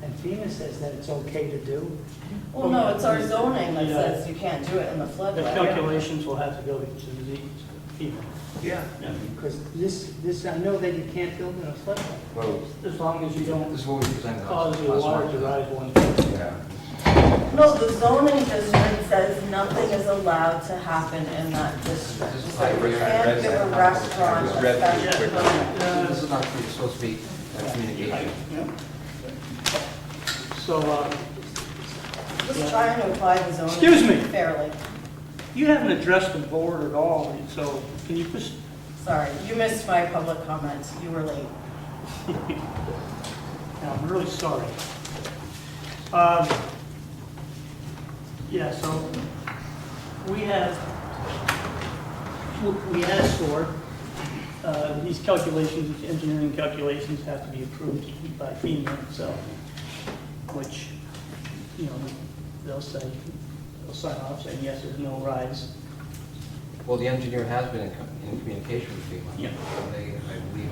and FEMA says that it's okay to do. Well, no, it's our zoning that says you can't do it in the The floodway. calculations will have to go to the FEMA. Yeah. Because this, I know that you can't build in a floodway. Well, As long as you don't this is what we presented. cause the water to rise 1 foot. Yeah. No, the zoning district says nothing is allowed to happen in that district. This is So you like- can't give a restaurant Just a read through special quickly. permit. This is not supposed to be communication. Yeah. So, Just trying to apply the zoning. Excuse me. Fairly. you haven't addressed the board at all, so can you just, Sorry, you missed my public comments. You were late. I'm really sorry. Yeah, so we had a store. These calculations, these engineering calculations have to be approved by FEMA itself, which, you know, they'll say, they'll sign off saying, yes, there's no rise. Well, the engineer has been in communication with FEMA. Yeah. They, I believe,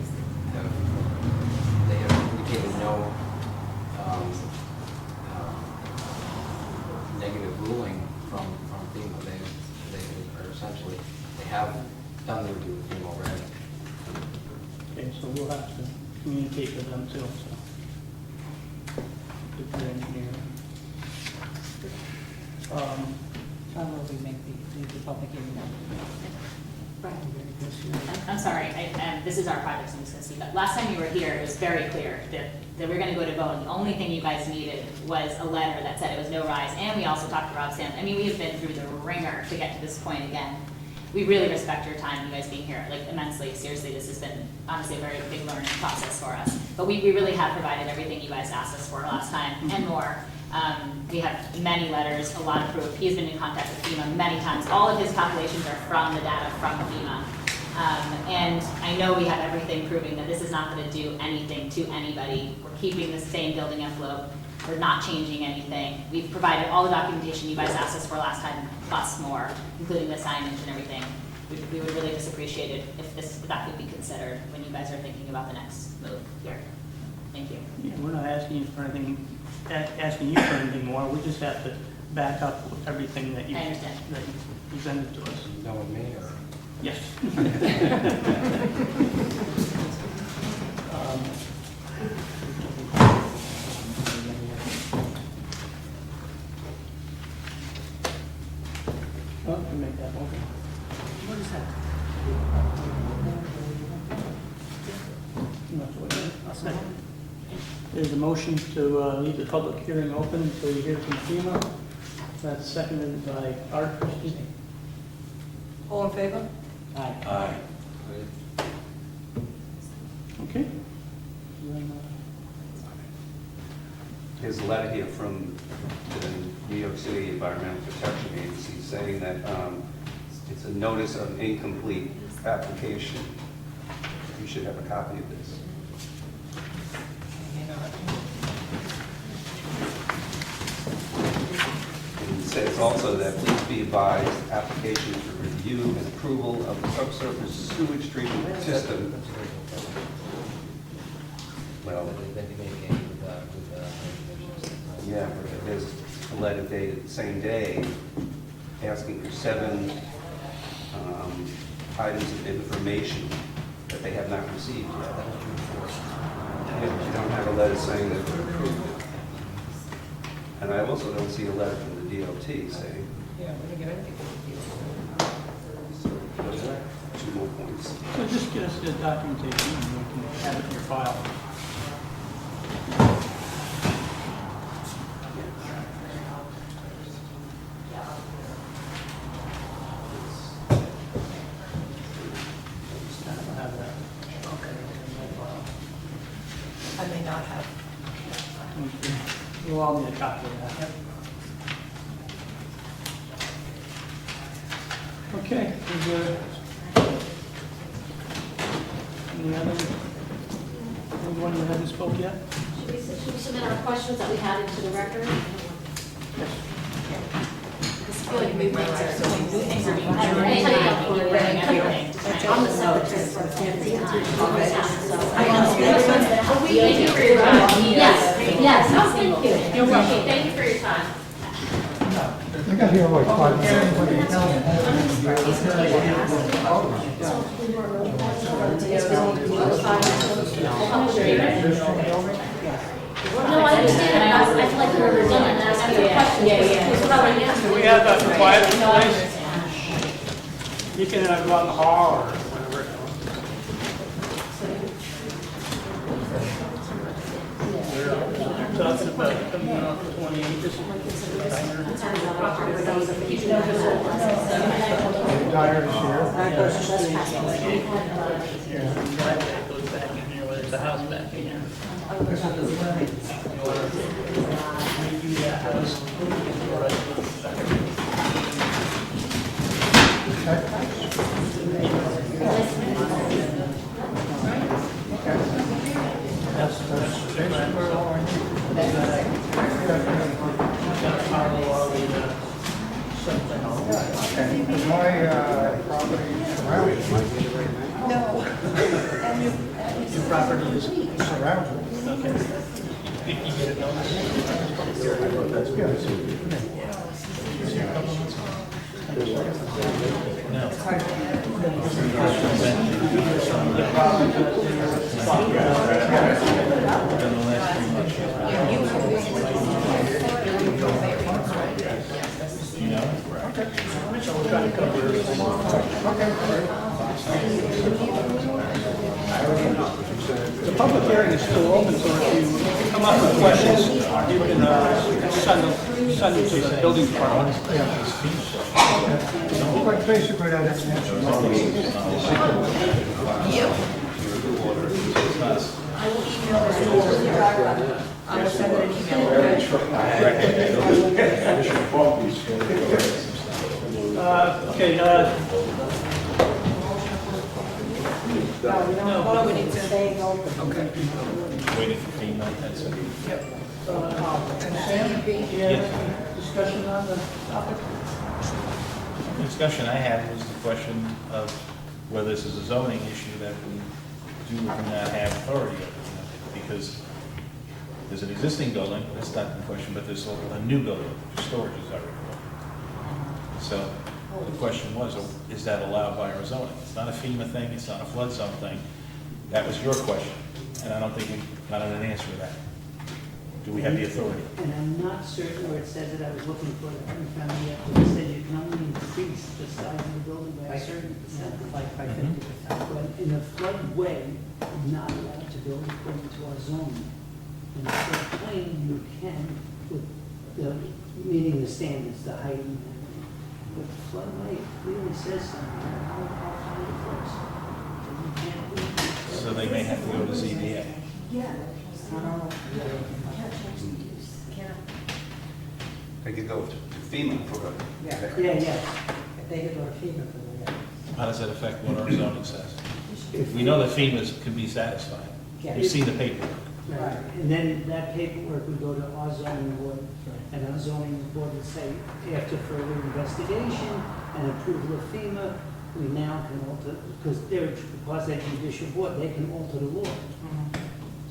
they have indicated no negative ruling from FEMA. They are essentially, they have done the review with FEMA already. Okay, so we'll have to communicate with them too, so. With their engineer. How will we make the public hearing now? I'm sorry, this is our project, so I'm just going to speak up. Last time you were here, it was very clear that we were going to go to vote, and the only thing you guys needed was a letter that said it was no rise, and we also talked to Rob Sam. I mean, we have been through the ringer to get to this point again. We really respect your time, you guys being here, like immensely. Seriously, this has been honestly a very big learning process for us. But we really have provided everything you guys asked us for last time, and more. We have many letters, a lot of proof. He's been in contact with FEMA many times. All of his calculations are from the data from FEMA. And I know we have everything proving that this is not going to do anything to anybody. We're keeping the same building envelope. We're not changing anything. We've provided all the documentation you guys asked us for last time, plus more, including the signage and everything. We would really just appreciate it if that could be considered when you guys are thinking about the next move here. Thank you. Yeah, we're not asking you for anything, asking you for anything more. We just have to back up with everything that you I understand. presented to us. You know with me, or? Yes. Well, we make that motion. What is that? That's what it is. I'll second. There's a motion to leave the public hearing open until you hear from FEMA. That's seconded by Art. All in favor? Aye. Okay. There's a letter here from the New York City Environmental Protection Agency saying that it's a notice of incomplete application. You should have a copy of this. And it says also that please be advised, application for review and approval of the subsurface sewage treatment system. Well, They communicate with the yeah, but there's a letter dated the same day asking for 7 items of information that they have not received yet. Yeah, but you don't have a letter saying that they're approved it. And I also don't see a letter from the DOT saying, Yeah, we didn't get anything. so those are 2 more points. So just get us the documentation and we can have it in your file. I don't have that. Okay, in my file. I may not have. Okay. We'll all need a copy of that. Okay, is there any other, anyone who hasn't spoke yet? Should we submit our questions that we had into the record? Yes. I feel like we might start So doing things are being I done. can tell you We're what we're doing ready everything. I'm the secretary for Nancy. But we thank you for your time. Yes, Yes, oh, thank you. You're welcome. Thank you for your time. I got here like 5 minutes. No, I understand. I feel like we're done and asking questions. It's probably answered. Do we have a quiet place? You can go out in the hall or whatever. Talking about coming off 28, just Dyer is here. driveway goes back in here, where there's a house back in here. Redo that house. That's basically all I need. Gotta follow all the, something. Okay, is my property surrounded? Your property is, Surrounded. okay. You get it noticed? That's good. So we're trying to cover everything. The public hearing is still open, so if you come up with questions, you can send them to the building department. But basically, that answers Okay, Waiting for FEMA, that's it. Sam, discussion on the topic? The discussion I had was the question of whether this is a zoning issue that we do or do not have authority over. Because there's an existing building, that's not the question, but there's a new building, storage is already. So the question was, is that allowed by our zoning? It's not a FEMA thing, it's not a flood zone thing. That was your question, and I don't think we got an answer to that. Do we have the authority? And I'm not certain where it says it, I was looking for it, I haven't found it yet, but it said you can only increase the size of the building by a certain percent, like by 50%. But in a floodway, you're not allowed to build according to our zoning. In a floodplain, you can, with the, meeting the standards, the height and everything. But the floodway really says something, I'll find it first. So you can't do it. So they may have to go to ZBA. They could go to FEMA for a. Yeah. If they could go to FEMA for the, How does that affect what our zoning says? We know that FEMA can be satisfied. Yeah. We've seen the paperwork. Right, and then that paperwork would go to our zoning board, and our zoning board would say, after further investigation and approval of FEMA, we now can alter, because they're, because they're judicial board, they can alter the law.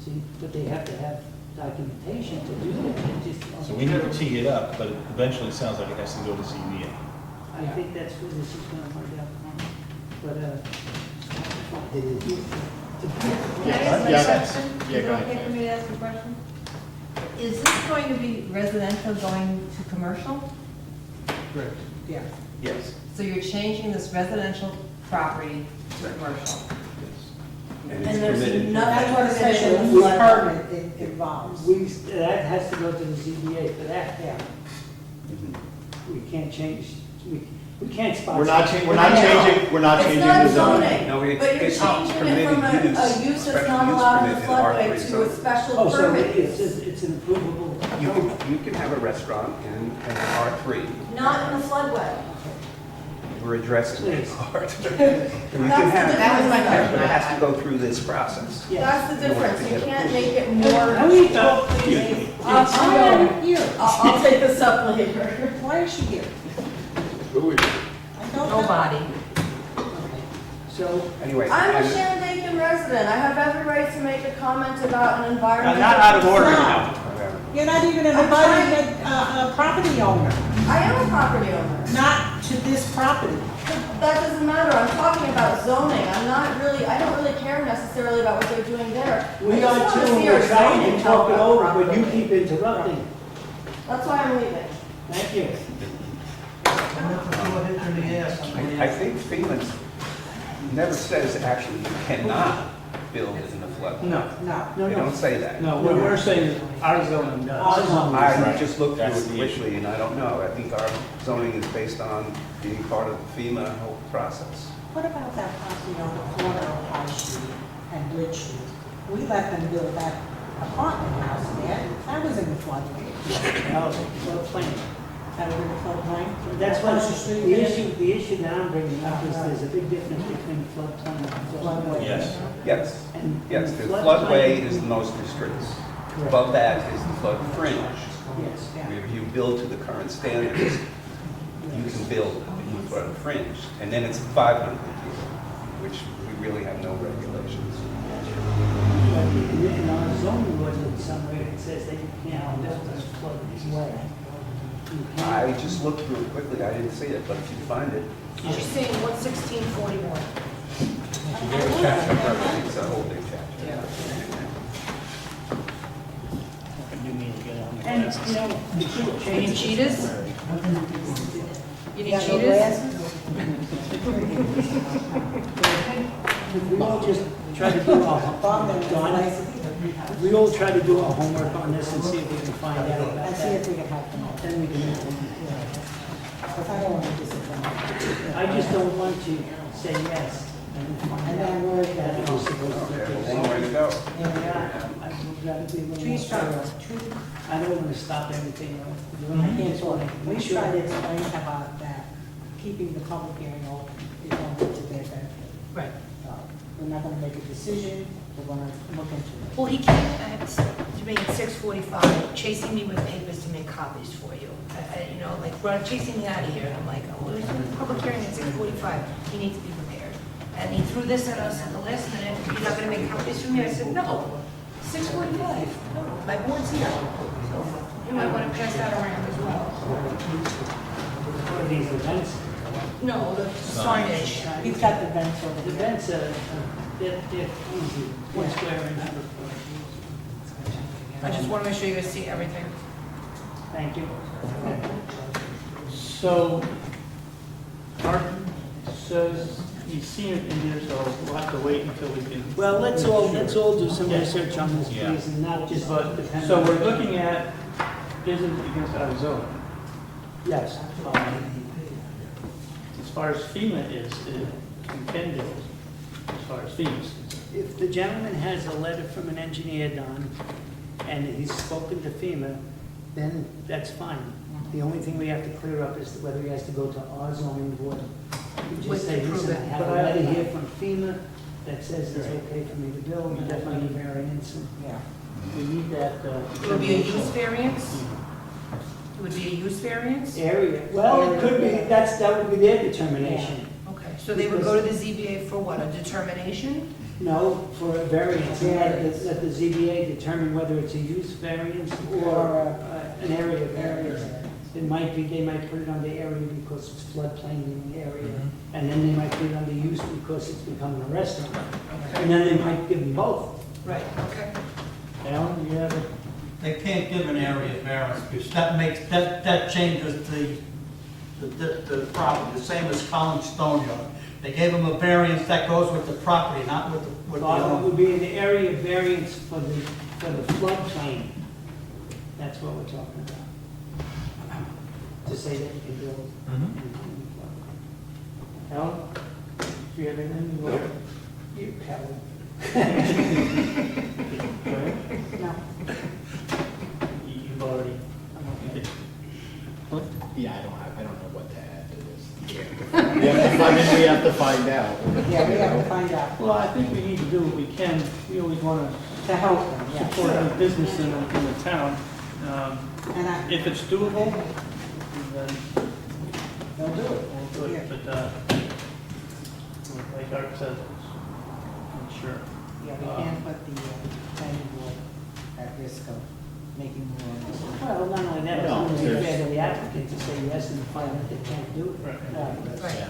See, but they have to have documentation to do that, they just. So we need to tee it up, but it eventually sounds like it has to go to ZBA. I think that's where this is gonna find out, but, Can I ask a question? Is it okay for me to ask a question? Is this going to be residential going to commercial? yeah. Yes. So you're changing this residential property to commercial? And And it's there's permitted. nothing That's what a permitted special in use flood. permit involves. we, that has to go to the ZBA for that, Yeah. Mhm. we can't change, we can't spot. We're not changing It's not the zoning. zoning, No, but you're it's changing it permitted from a use, use that's special not use allowed in permit the in floodway R3 to a zone. special Oh, so permit. it's an approvable. You can have a restaurant in R3. Not in the floodway. We're addressing that Please. part. You can That's the have, That was my question. but it has to go through this process. That's the difference, you can't make it How more. many people, please? I am here. I'll take this up later. Why is she here? I don't know. Nobody. So, Anyway. I'm a and- Shandaken resident, I have every right to make a comment about an Now, environmental. not out of order concern. now. even an abutting a property owner, I am a property owner. not to this property. That doesn't matter, I'm talking about zoning, I don't really care necessarily about what they're doing there. I We just are wanna too, see our we're trying zoning to talk it held over, up but you properly. keep interrupting. That's why I'm leaving. Thank you. I think FEMA never says actually you cannot build in the flood. No, No. They don't say that. no, what we're saying is our zoning does. I just looked through That's it the quickly, and I don't know. I think our zoning is based on being part of the FEMA whole process. What about that property on the corner of High Street and Bridge Street? We let them build that apartment house there, that was in the floodplain. That was a floodplain. That was in the floodplain. That's what, Across the street the there. issue that I'm bringing up is there's a big difference between floodplain and floodway. Yes. Yes, And yes, the floodplain- floodway is the most restricted. Above that is the flood fringe. Yes. If you build to the current standards, you can build in the flood fringe. And then it's 500 feet, which we really have no regulations. But in our zoning ordinance somewhere, it says that you can't build this floodway. You can't- I just looked through it quickly, I didn't see it, but if you find it, She's saying 11641. it's a whole big chapter. You mean to get on the And, glass. you know, you could change. need cheetahs? You Yeah, no glasses? If we all just try to do our, Donna, if we all try to do our homework on this and see if we can find out about And see if that, we can help them out. then we can. Because I don't want to disappoint. I just don't want to say yes and then find And out then we're that it was supposed to Okay, be. well, one way to go. Yeah, I would rather be a little Tree more struggle, thorough. I don't want to stop everything. I can't talk. We Make sure. tried to explain about that, keeping the public hearing open is going to their benefit. Right. We're not going to make a decision, we're going to look into it. Well, he came to me at 6:45, chasing me with papers to make copies for you. You know, like, chasing me out of here. And I'm like, oh, there's a public hearing at 6:45. You need to be prepared. And he threw this at us at the last minute. You're not going to make copies for me? I said, no, 6:45. No, my board's here. So you might want to pass that around as well. For these events, No, the signage. He's got the vents over the there. events, they're easy, one square inch. I just want to make sure you guys see everything. Thank you. So, Art says he's seen it in here, so we'll have to wait until we can. Well, let's all do some Yeah. research on this, Yeah. please, and not just But, depend. so on- we're looking at, isn't against our zone. Yes. As far as FEMA is, we can do it, as far as FEMA is concerned. If the gentleman has a letter from an engineer, Don, and he's spoken to FEMA, then that's fine. The only thing we have to clear up is whether he has to go to our zoning board. You With just say, to prove listen, I it. have a letter here from FEMA that says it's okay for me to build, we definitely need variance. and- Yeah. We need that. It would be a use variance? It would be a use variance? Area, well, it could be, that would be their determination. Okay, so they would go to the ZBA for what, a determination? No, for a variance, and let the ZBA determine whether it's a use variance or an area variance. It might be, they might put it on the area because it's floodplain in the area, and then they might put it on the use because it's becoming a restaurant. And then they might give them both. Right, okay. Alan, you have a They can't give an area variance because that changes the property, the same as Collins Stone Yard. They gave them a variance that goes with the property, not with the Well, it owner. would be an area variance for the floodplain. That's what we're talking about. To say that you can build. Alan, do you have anything? You want- You coward. Go ahead. No. You've already. Yeah, I don't know what to add to this. We have to find out. Yeah, we have to find out, Well, I think we need to do what we can. We always want to help them, to yeah. support the business in the town. And If it's doable, then they'll do it. we'll do it. But, like Art said, I'm sure. Yeah, we can't put the planning board at risk of making more mistakes. Well, not only that, it's No, only there's- fair to the applicant to say yes and find that they can't do it. Right.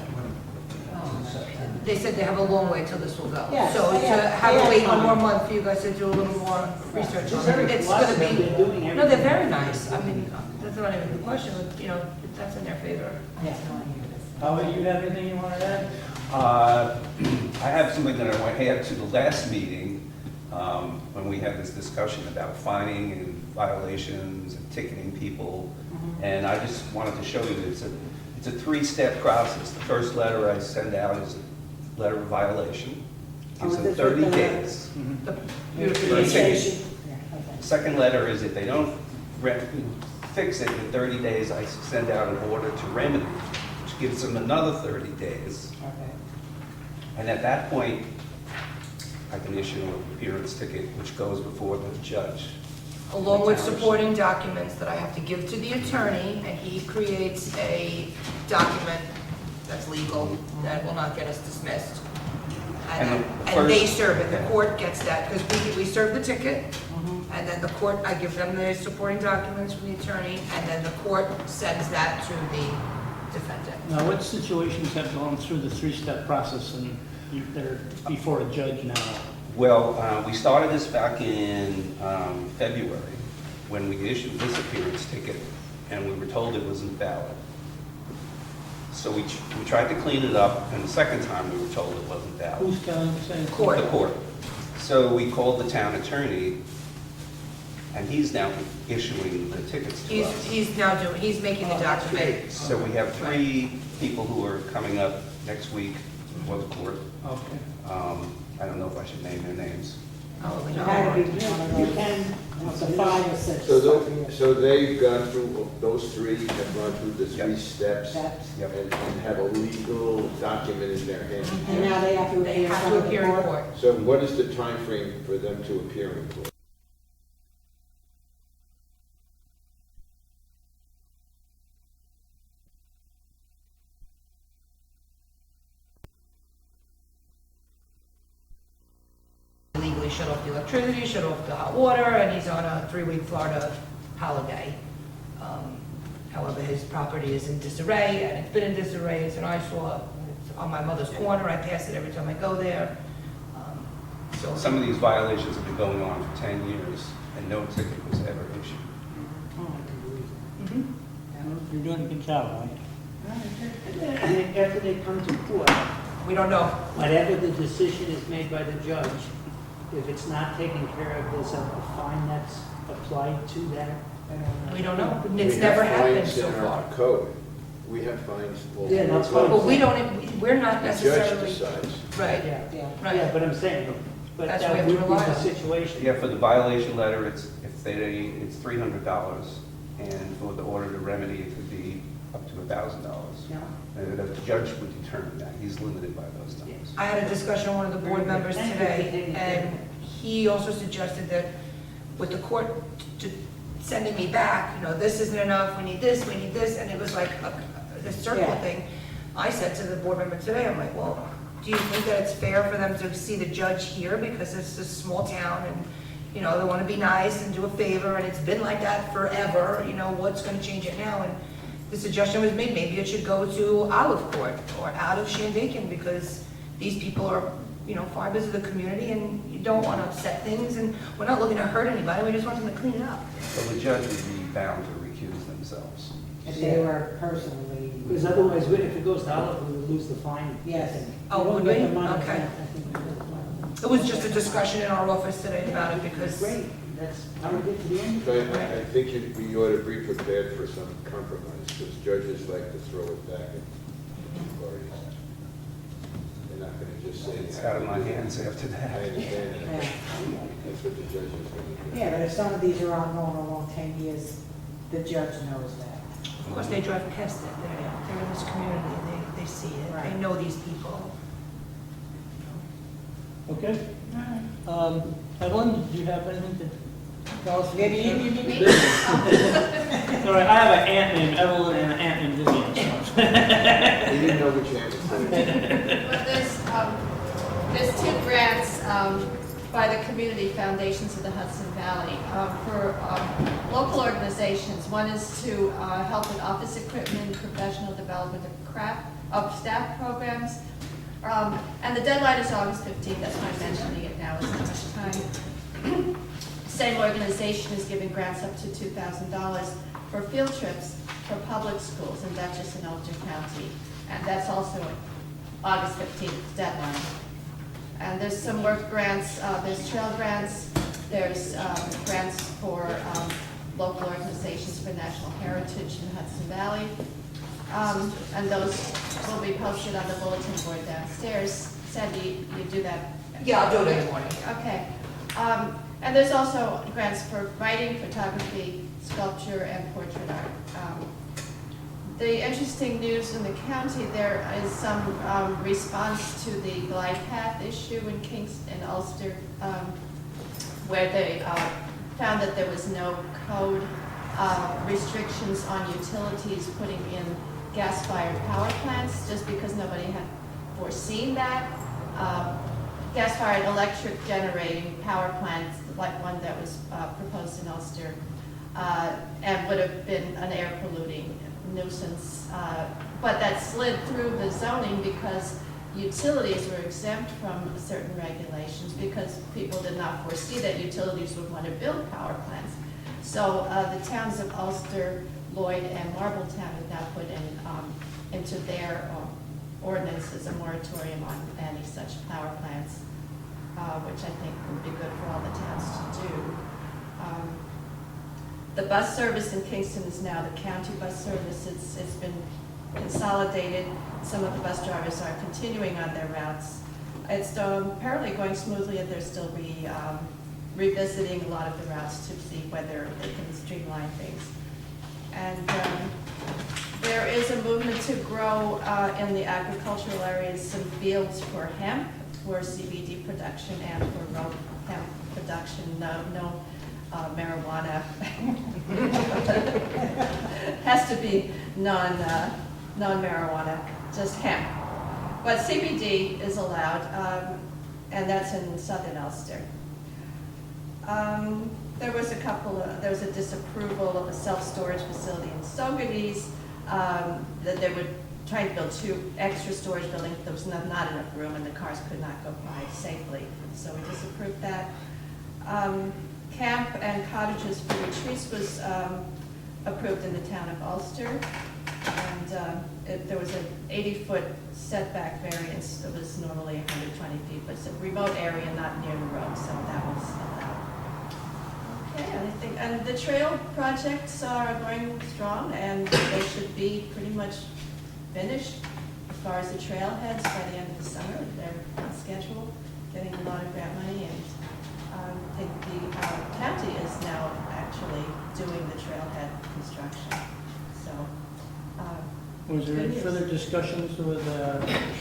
They said they have a long way till this will go. Yes, So they to have- have they to have wait one time. more month for you guys to do a little more research They're on very it, it's gonna flexible. be, They're doing no, they're everything. very nice. I mean, that's not even the question, but, you know, that's in their favor. Yeah. Howard, you have anything you want to add? I have something that I want to add to the last meeting, when we had this discussion about fining and violations and ticketing people. And I just wanted to show you that it's a three-step process. The first letter I send out is a letter of violation. Gives them 30 days. The For a beautification. ticket. The second letter is if they don't fix it in 30 days, I send out an order to remedy, which gives them another 30 days. Okay. And at that point, I can issue an appearance ticket, which goes before the judge. Along with supporting documents that I have to give to the attorney, and he creates a document that's legal, that will not get us dismissed. And the And they first- serve it, the court gets that, because we serve the ticket, and then the court, I give them the supporting documents from the attorney, and then the court sends that to the defendant. Now, what situations have gone through the three-step process and they're before a judge now? Well, we started this back in February, when we issued this appearance ticket, and we were told it wasn't valid. So we tried to clean it up, and the second time we were told it wasn't valid. Who's telling you saying? Court. The court. So we called the town attorney, and he's now issuing the tickets to us. He's making the document. So we have 3 people who are coming up next week for the court. Okay. I don't know if I should name their names. Oh, we It had to be, know. you can, it's a 5 or 6. So they've gone through, those 3 have gone through the 3 Yep. steps Steps. Yep. and have a legal document in their hand. And now they have to They appear in have front to of the appear in court. court. So what is the time frame for them to appear in court? Legally shut off the electricity, shut off the hot water, and he's on a 3-week Florida holiday. However, his property is in disarray, and it's been in disarray, it's an eyesore. It's on my mother's corner, I pass it every time I go there. So Some of these violations have been going on for 10 years, and no ticket was ever issued. Oh, I can believe it. Mhm. You're doing a good job, right? And then after they come to court, We don't know. whatever the decision is made by the judge, if it's not taken care of, there's a fine that's applied to that. We don't know. We It's have never happened fines so in our far. code. We have fines. Yeah, that's fine. But we don't, we're not The judge necessarily, decides. right, Yeah, Yeah. right. yeah, but I'm saying, but That's that what we have would to be rely the on. situation. Yeah, for the violation letter, it's $300, and for the order to remedy, it could be up to $1,000. Yeah. And the judge would determine that. He's limited by those numbers. I had a discussion with one of the board members today, and he also suggested that with the court sending me back, you know, this isn't enough, we need this, and it was like a circle Yeah. thing. I said to the board member today, I'm like, well, do you think that it's fair for them to see the judge here, because it's a small town, and, you know, they want to be nice and do a favor, and it's been like that forever, you know, what's going to change it now? And the suggestion was made, maybe it should go to Olive Court or out of Shandaken, because these people are, you know, fibers of the community, and you don't want to upset things, and we're not looking to hurt anybody, we just want them to clean it up. So the judge would be bound to recuse themselves. If they were personally. Because otherwise, if it goes to Olive, we would lose the fine. Yes. Oh, You don't would get we? the money Okay. back, I think we get the money. It was just a discussion in our office today about it, because Great, that's how we get to the end. So I think we ought to be prepared for some compromise, because judges like to throw it back at parties. They're not going to just say. It's out of my hands after I that. understand Yeah. that. That's what the judge is going to do. Yeah, but if some of these are ongoing along 10 years, the judge knows that. of course they drive past it, they're in this community, and they see it, they Right. know these people. Okay. Evelyn, do you have anything to? All right, All right, I have an aunt named Evelyn and an aunt named Vivian. so. We didn't know which hand to put it in. Well, there's 2 grants by the community foundations of the Hudson Valley for local organizations. One is to help with office equipment, professional development of staff programs. And the deadline is August 15th, that's why I'm mentioning it now, isn't much time. Same organization is giving grants up to $2,000 for field trips for public schools in Dutchess and Ulster County. And that's also August 15th deadline. And there's some work grants, there's trail grants, there's grants for local organizations for national heritage in Hudson Valley. And those will be posted on the bulletin board downstairs. Sandy, you do that? Yeah, I'll do it in the morning. Okay. And there's also grants for writing, photography, sculpture, and portrait art. The interesting news in the county, there is some response to the glide path issue in Kingston and Ulster, where they found that there was no code restrictions on utilities putting in gas-fired power plants, just because nobody had foreseen that. Gas-fired electric generating power plants, like one that was proposed in Ulster, and would have been an air polluting nuisance, but that slid through the zoning because utilities were exempt from certain regulations because people did not foresee that utilities would want to build power plants. So the towns of Ulster, Lloyd, and Marbletown have now put in into their ordinances a moratorium on any such power plants, which I think would be good for all the towns to do. The bus service in Kingston is now the county bus service. It's been consolidated. Some of the bus drivers are continuing on their routes. It's apparently going smoothly, and they're still revisiting a lot of the routes to see whether they can streamline things. And there is a movement to grow in the agricultural areas some fields for hemp, for CBD production, and for rope hemp production. No marijuana. Has to be non-marijuana, just hemp. But CBD is allowed, and that's in southern Ulster. There was a disapproval of a self-storage facility in Soganes, that they were trying to build 2 extra storage buildings. There was not enough room, and the cars could not go by safely, so we disapproved that. Camp and cottages for retreats was approved in the town of Ulster, and there was an 80-foot setback variance that was normally 120 feet, but it's a remote area not near the road, so that was allowed. Okay, anything, and the trail projects are going strong, and they should be pretty much finished as far as the trailheads by the end of the summer. They're on schedule, getting a lot of grant money, and I think the county is now actually doing the trailhead construction. So, Was there any further discussions with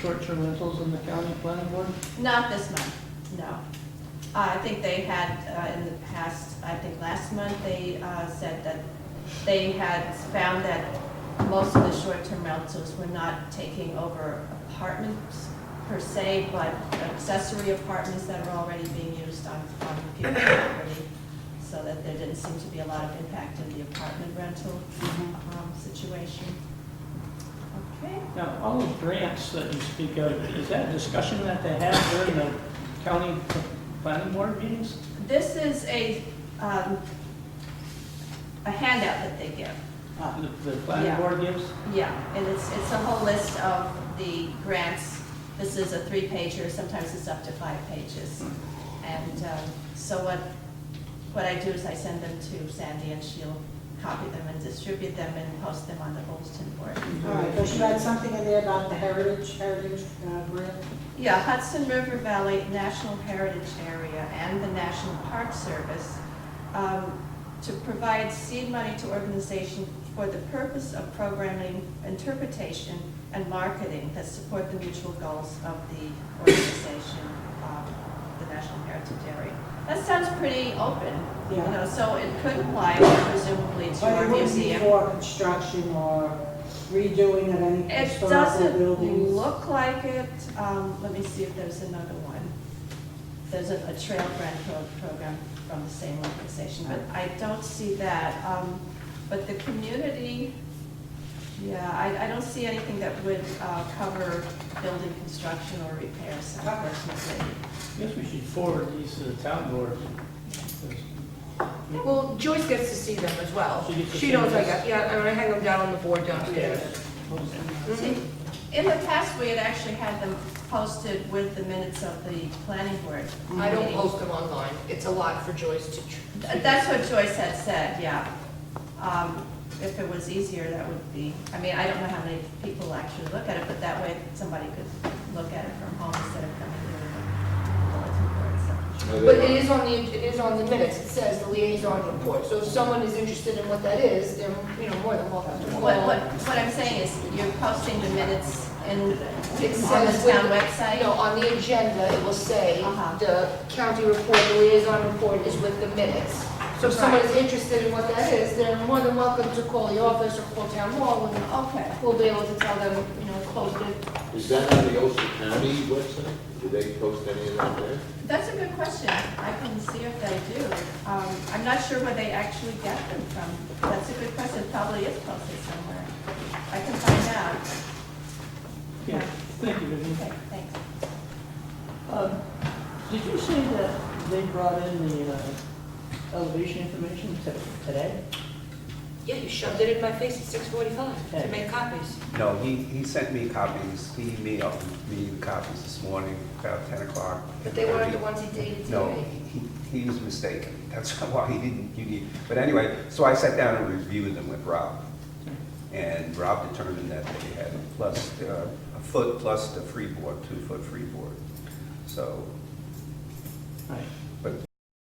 short-term rentals in the county planning board? not this month, no. I think they had in the past, I think last month, they said that they had found that most of the short-term rentals were not taking over apartments per se, but accessory apartments that are already being used on people's property, so that there didn't seem to be a lot of impact in the apartment rental situation. Okay. Now, all those grants that you speak of, is that a discussion that they have during the county planning board meetings? This is a handout that they give. The planning board gives? Yeah, and it's a whole list of the grants. This is a 3-pager, sometimes it's up to 5 pages. And so what I do is I send them to Sandy, and she'll copy them and distribute them and post them on the bulletin board. All right, but you had something in there about the heritage grant? Yeah, Hudson River Valley National Heritage Area and the National Park Service to provide seed money to organizations for the purpose of programming, interpretation, and marketing that support the mutual goals of the organization, the National Heritage Area. That sounds pretty open, you know, so it could apply presumably to our But it museum. wouldn't be for construction or redoing of any It historical doesn't buildings? look like it. Let me see if there's another one. there's a trail grant program from the same organization, but I don't see that. But the community, yeah, I don't see anything that would cover building construction or repairs, personally. I guess we should forward these to the town board. Well, Joyce gets to see them as well. She gets to She see knows I this. got, yeah, and I hang them down on the board downstairs. See, in the past, we had actually had them posted with the minutes of the planning board. I don't meeting. post them online. It's a lot for Joyce to. That's what Joyce had said, yeah. If it was easier, that would be, I mean, I don't know how many people actually look at it, but that way somebody could look at it from home instead of coming here to the bulletin board, so. But it is on the minutes. It says the liaison report. So if someone is interested in what that is, they're, more than welcome to call. What I'm saying is, you're posting the minutes It on says the town with- website? No, on the agenda, it will say, Uh-huh. the county report, the liaison report is with the minutes. So if someone is interested in what that is, they're more than welcome to call the office or call town hall, and Okay. we'll be able to tell them, post it. Is that on the Ulster County website? Do they post any of that there? That's a good question. I can see if they do. I'm not sure where they actually get them from. That's a good question. Probably is posted somewhere. I can find out. Yeah, thank you, Vivian. Okay, thanks. Did you say that they brought in the elevation information today? Yeah, you shoved it in my face at 6:45 to make copies. No, he sent me copies, he emailed me the copies this morning about 10 o'clock. But they weren't the ones he dated No, today. he was mistaken. That's why he didn't, but anyway, so I sat down and reviewed them with Rob. And Rob determined that they had plus a foot plus the freeboard, 2-foot freeboard. So Right.